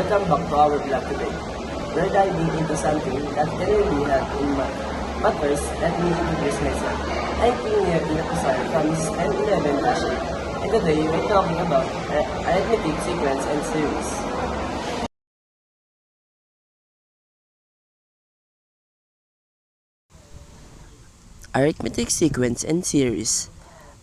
Welcome back to our vlog today. We're diving into something that can really help in math. But first, let me introduce myself. I'm King Pinapasar from 1011 Passion. And today, we're talking about arithmetic sequence and series. Arithmetic sequence and series.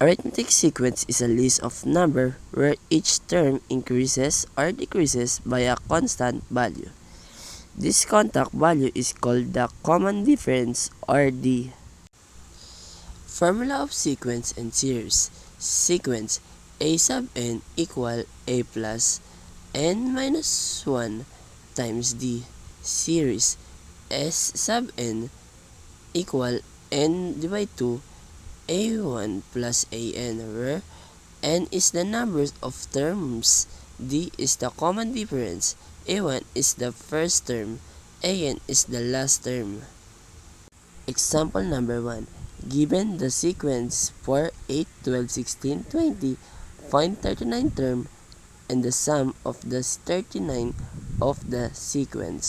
Arithmetic sequence is a list of numbers where each term increases or decreases by a constant value. This constant value is called the common difference or D. Formula of sequence and series. Sequence a sub n equal a plus n minus 1 times D. Series S sub n equal n divided 2 a1 plus an, where n is the number of terms, d is the common difference, a1 is the first term, an is the last term. Example number 1. Given the sequence 4, 8, 12, 16, 20, find 39 term and the sum of the 39 of the sequence.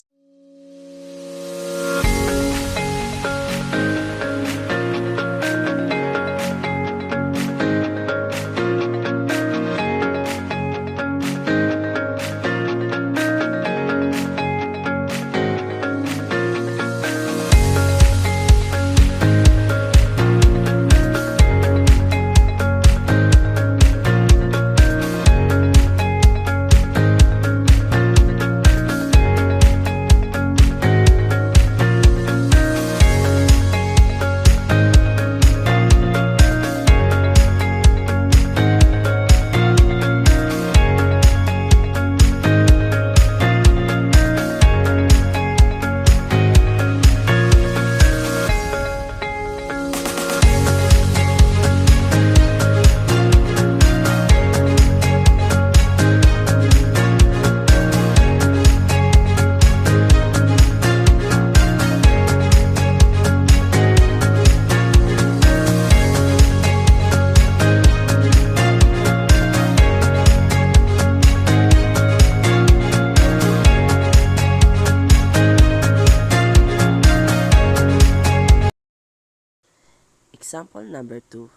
Example number 2.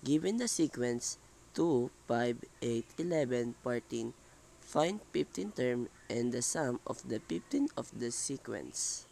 Given the sequence 2, 5, 8, 11, 14, find 15 term and the sum of the 15 of the sequence.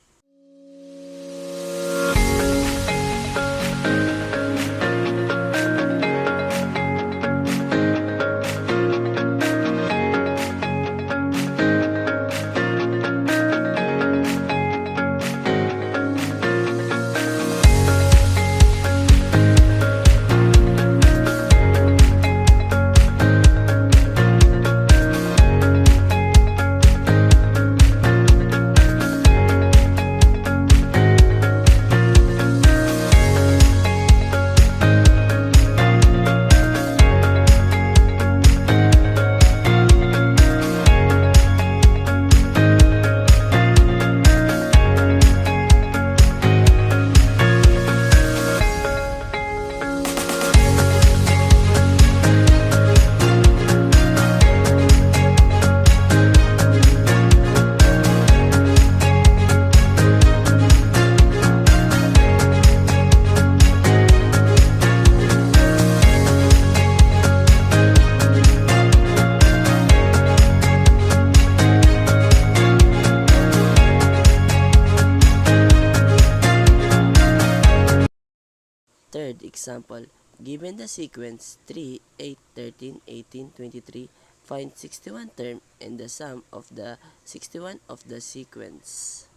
Third example, given the sequence 3, 8, 13, 18, 23, find 61 term and the sum of the 61 of the sequence.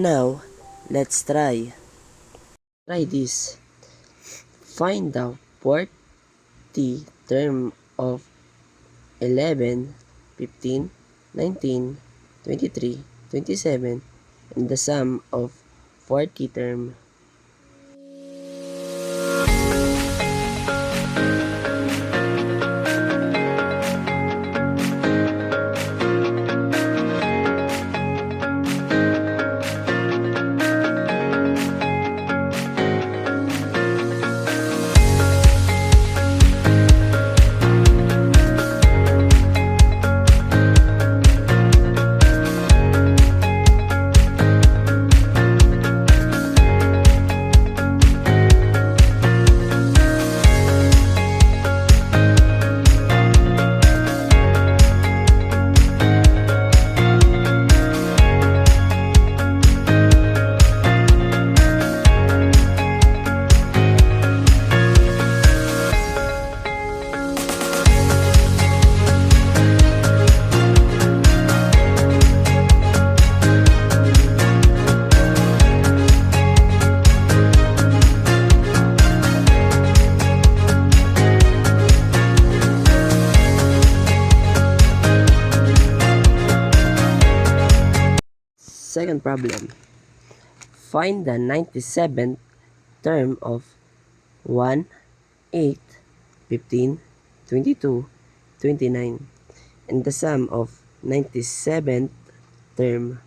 Now, let's try. Try this. Find the fourth term of 11, 15, 19, 23, 27, and the sum of 40 term. Second problem. Find the 97th term of 1, 8, 15, 22, 29, and the sum of 97th term.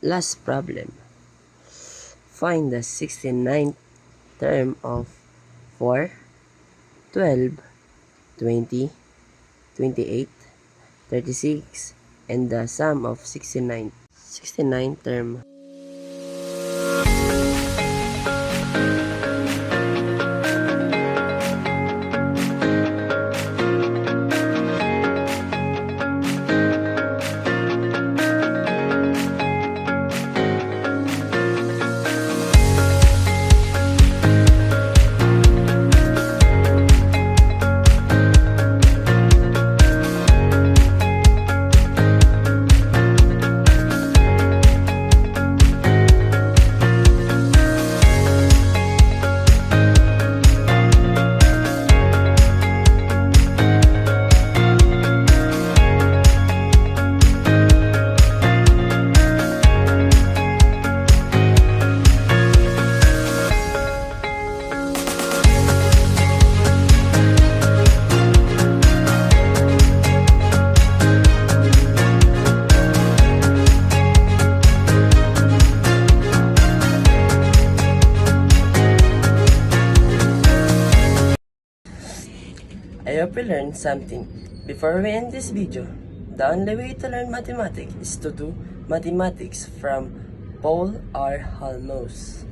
Last problem. Find the 69th term of 4, 12, 20, 28, 36, and the sum of 69 term. I hope you learned something. Before we end this video, the only way to learn mathematics is to do mathematics from Paul R. Halmos.